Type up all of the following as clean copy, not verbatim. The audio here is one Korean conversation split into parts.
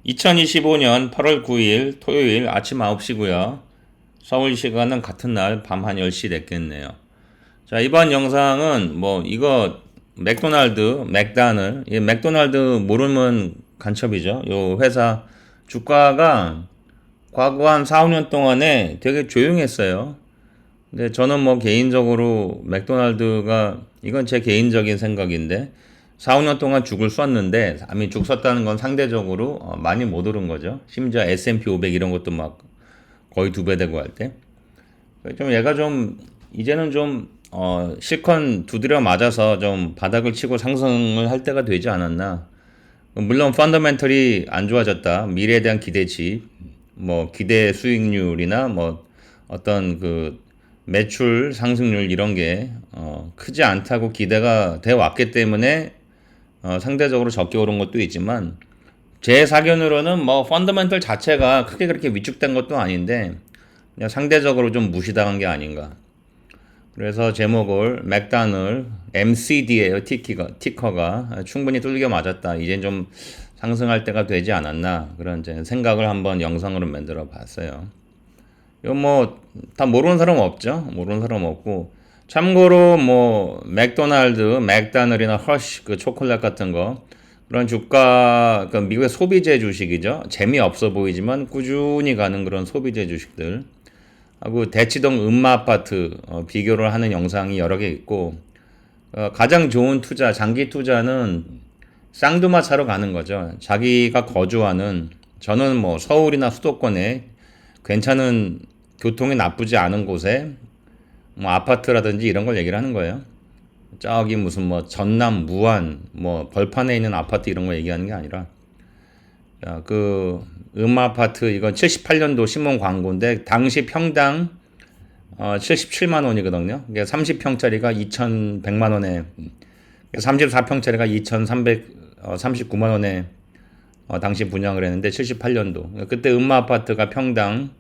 2025년 8월 9일 토요일 아침 9시고요. 서울 시간은 같은 날 밤 한 10시 됐겠네요. 자, 이번 영상은 이거 맥도날드, 이 맥도날드 모르면 간첩이죠. 요 회사 주가가 과거 한 4, 5년 동안에 되게 조용했어요. 근데 저는 개인적으로 맥도날드가 이건 제 개인적인 생각인데 4, 5년 동안 죽을 쐈는데 아니 죽 쐈다는 건 상대적으로 많이 못 오른 거죠. 심지어 S&P 500 이런 것도 막 거의 2배 되고 할 때. 좀 얘가 좀 이제는 좀 실컷 두드려 맞아서 좀 바닥을 치고 상승을 할 때가 되지 않았나. 물론 펀더멘털이 안 좋아졌다. 미래에 대한 기대치, 기대 수익률이나 어떤 그 매출 상승률 이런 게 크지 않다고 기대가 돼 왔기 때문에 상대적으로 적게 오른 것도 있지만 제 사견으로는 펀더멘털 자체가 크게 그렇게 위축된 것도 아닌데 그냥 상대적으로 좀 무시당한 게 아닌가. 그래서 제목을 맥다늘 MCD예요. 티커가 충분히 뚫겨 맞았다. 이젠 좀 상승할 때가 되지 않았나 그런 이제 생각을 한번 영상으로 만들어 봤어요. 이거 다 모르는 사람 없죠. 모르는 사람 없고 참고로 맥도날드, 맥다늘이나 허쉬 그 초콜릿 같은 거 그런 주가 그 미국의 소비재 주식이죠. 재미없어 보이지만 꾸준히 가는 그런 소비재 주식들 하고 대치동 음마아파트 비교를 하는 영상이 여러 개 있고 가장 좋은 투자, 장기 투자는 쌍두마차로 가는 거죠. 자기가 거주하는 저는 서울이나 수도권에 괜찮은 교통이 나쁘지 않은 곳에 아파트라든지 이런 걸 얘기를 하는 거예요. 저기 무슨 전남, 무안, 벌판에 있는 아파트 이런 거 얘기하는 게 아니라 그 음아파트 이건 78년도 신문 광고인데 당시 평당 77만 원이거든요. 이게 30평짜리가 2,100만 원에 34평짜리가 2,339만 원에 당시 분양을 했는데 78년도 그때 음마아파트가 평당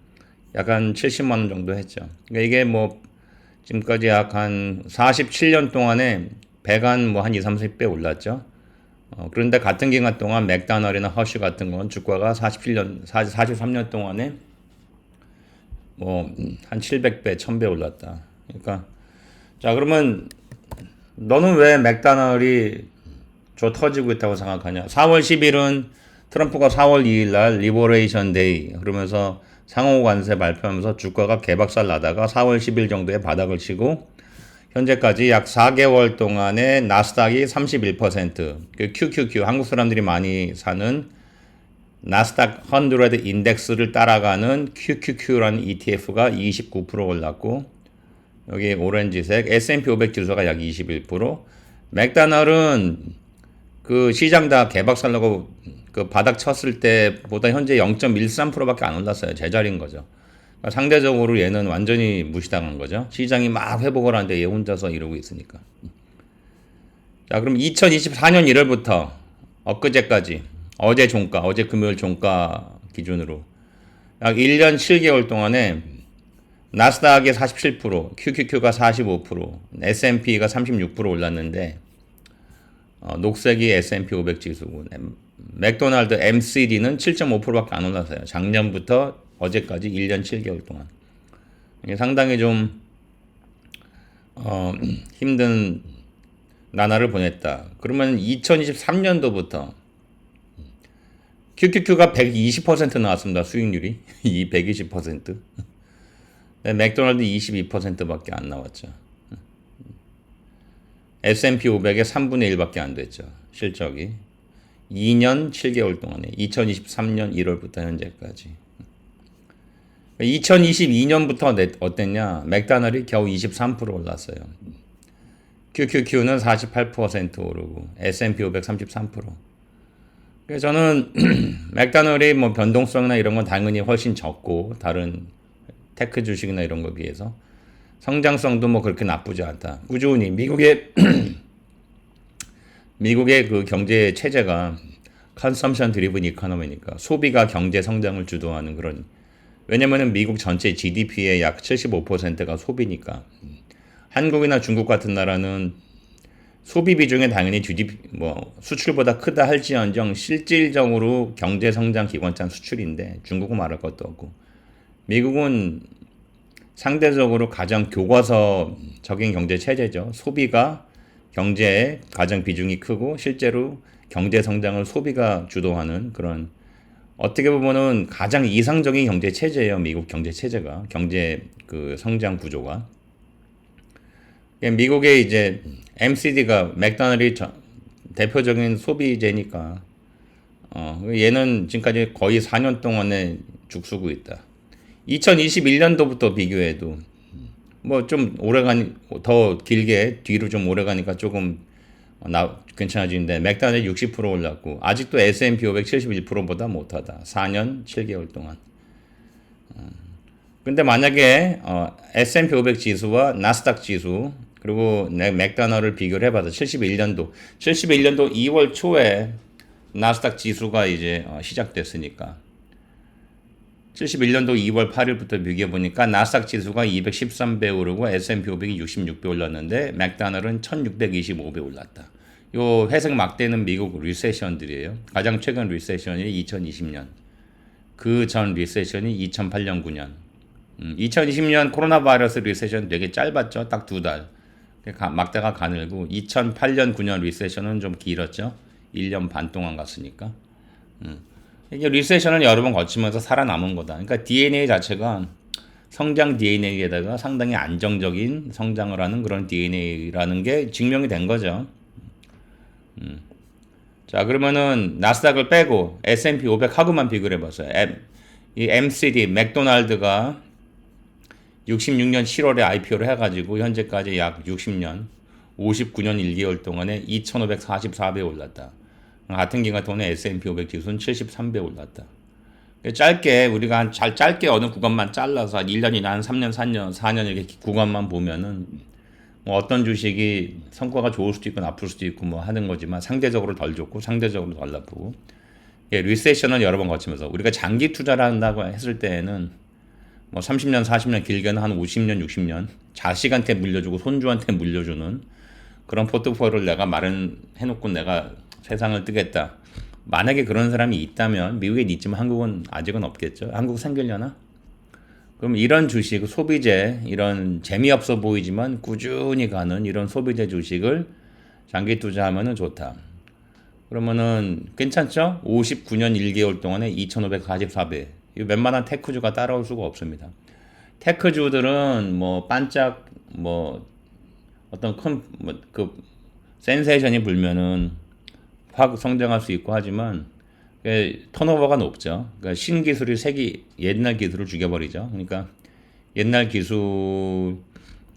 약간 70만 원 정도 했죠. 그러니까 이게 지금까지 약 한 47년 동안에 배간 한 2, 30배 올랐죠. 그런데 같은 기간 동안 맥다널이나 허쉬 같은 건 주가가 43년 동안에 한 700배, 1000배 올랐다. 그러니까 자 그러면 너는 왜 맥다널이 저 터지고 있다고 생각하냐? 4월 10일은 트럼프가 4월 2일 날 리버레이션 데이 그러면서 상호 관세 발표하면서 주가가 개박살 나다가 4월 10일 정도에 바닥을 치고 현재까지 약 4개월 동안에 나스닥이 31%, 그 QQQ 한국 사람들이 많이 사는 나스닥 100 인덱스를 따라가는 QQQ라는 ETF가 29% 올랐고 여기 오렌지색 S&P 500 지수가 약 21%, 맥다널은 그 시장 다 개박살나고 그 바닥 쳤을 때보다 현재 0.13%밖에 안 올랐어요. 제자리인 거죠. 그러니까 상대적으로 얘는 완전히 무시당한 거죠. 시장이 막 회복을 하는데 얘 혼자서 이러고 있으니까. 자, 그럼 2024년 1월부터 엊그제까지 어제 금요일 종가 기준으로 약 1년 7개월 동안에 나스닥이 47%, QQQ가 45%, S&P가 36% 올랐는데 녹색이 S&P 500 지수고 맥도날드 MCD는 7.5%밖에 안 올랐어요. 작년부터 어제까지 1년 7개월 동안. 이게 상당히 좀 힘든 나날을 보냈다. 그러면 2023년도부터 QQQ가 120% 나왔습니다. 수익률이. 이 120%. 맥도날드 22%밖에 안 나왔죠. S&P 500의 3분의 1밖에 안 됐죠. 실적이. 2년 7개월 동안에 2023년 1월부터 현재까지. 2022년부터 어땠냐? 맥다널이 겨우 23% 올랐어요. QQQ는 48% 오르고 S&P 500 33%. 그래서 저는 맥다널이 변동성이나 이런 건 당연히 훨씬 적고 다른 테크 주식이나 이런 거에 비해서 성장성도 그렇게 나쁘지 않다. 꾸준히 미국의 그 경제 체제가 컨섬션 드리븐 이코노미니까 소비가 경제 성장을 주도하는 그런, 왜냐면은 미국 전체 GDP의 약 75%가 소비니까. 한국이나 중국 같은 나라는 소비 비중이 당연히 수출보다 크다 할지언정 실질적으로 경제 성장 기관장 수출인데 중국은 말할 것도 없고 미국은 상대적으로 가장 교과서적인 경제 체제죠. 소비가 경제의 가장 비중이 크고 실제로 경제 성장을 소비가 주도하는 그런 어떻게 보면은 가장 이상적인 경제 체제예요. 미국 경제 체제가 경제 그 성장 구조가 미국의 이제 MCD가 맥도날드 대표적인 소비재니까 얘는 지금까지 거의 4년 동안에 죽쓰고 있다. 2021년도부터 비교해도 뭐 좀 더 길게 뒤로 좀 오래 가니까 조금 괜찮아지는데 맥도날드 60% 올랐고 아직도 S&P 500 71%보다 못하다. 4년 7개월 동안. 근데 만약에 S&P 500 지수와 나스닥 지수 그리고 맥도날드를 비교를 해봐서 71년도 2월 초에 나스닥 지수가 이제 시작됐으니까 71년도 2월 8일부터 비교해보니까 나스닥 지수가 213배 오르고 S&P 500이 66배 올랐는데 맥도날드는 1625배 올랐다. 요 회색 막대는 미국 리세션들이에요. 가장 최근 리세션이 2020년. 그 전 리세션이 2008년 9년. 2020년 코로나 바이러스 리세션 되게 짧았죠. 딱 2달. 막대가 가늘고 2008년 9년 리세션은 좀 길었죠. 1년 반 동안 갔으니까. 이게 리세션을 여러 번 거치면서 살아남은 거다. 그러니까 DNA 자체가 성장 DNA에다가 상당히 안정적인 성장을 하는 그런 DNA라는 게 증명이 된 거죠. 자, 그러면은 나스닥을 빼고 S&P 500하고만 비교를 해봤어요. 이 MCD 맥도날드가 66년 7월에 IPO를 해가지고 현재까지 약 60년 59년 1개월 동안에 2544배 올랐다. 같은 기간 동안에 S&P 500 지수는 73배 올랐다. 짧게 우리가 짧게 어느 구간만 잘라서 1년이나 한 3년, 4년 이렇게 구간만 보면은 뭐 어떤 주식이 성과가 좋을 수도 있고 나쁠 수도 있고 뭐 하는 거지만 상대적으로 덜 좋고 상대적으로 덜 나쁘고 리세션을 여러 번 거치면서 우리가 장기 투자를 한다고 했을 때에는 뭐 30년, 40년 길게는 한 50년, 60년 자식한테 물려주고 손주한테 물려주는 그런 포트폴리오를 내가 마련해놓고 내가 세상을 뜨겠다. 만약에 그런 사람이 있다면 미국엔 있지만 한국은 아직은 없겠죠. 한국 생기려나? 그럼 이런 주식, 소비재, 이런 재미없어 보이지만 꾸준히 가는 이런 소비재 주식을 장기 투자하면은 좋다. 그러면은 괜찮죠? 59년 1개월 동안에 2544배. 웬만한 테크주가 따라올 수가 없습니다. 테크주들은 뭐 반짝 뭐 어떤 그 센세이션이 불면은 확 성장할 수 있고 하지만 턴오버가 높죠. 그러니까 신기술이 옛날 기술을 죽여버리죠. 그러니까 옛날 기술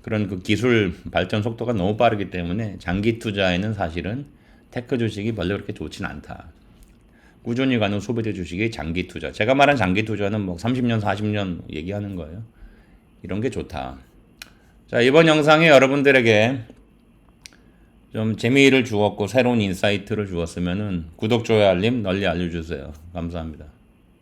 그런 그 기술 발전 속도가 너무 빠르기 때문에 장기 투자에는 사실은 테크 주식이 별로 그렇게 좋진 않다. 꾸준히 가는 소비재 주식이 장기 투자. 제가 말한 장기 투자는 뭐 30년, 40년 얘기하는 거예요. 이런 게 좋다. 자, 이번 영상에 여러분들에게 좀 재미를 주었고 새로운 인사이트를 주었으면은 구독, 좋아요, 알림 널리 알려주세요. 감사합니다.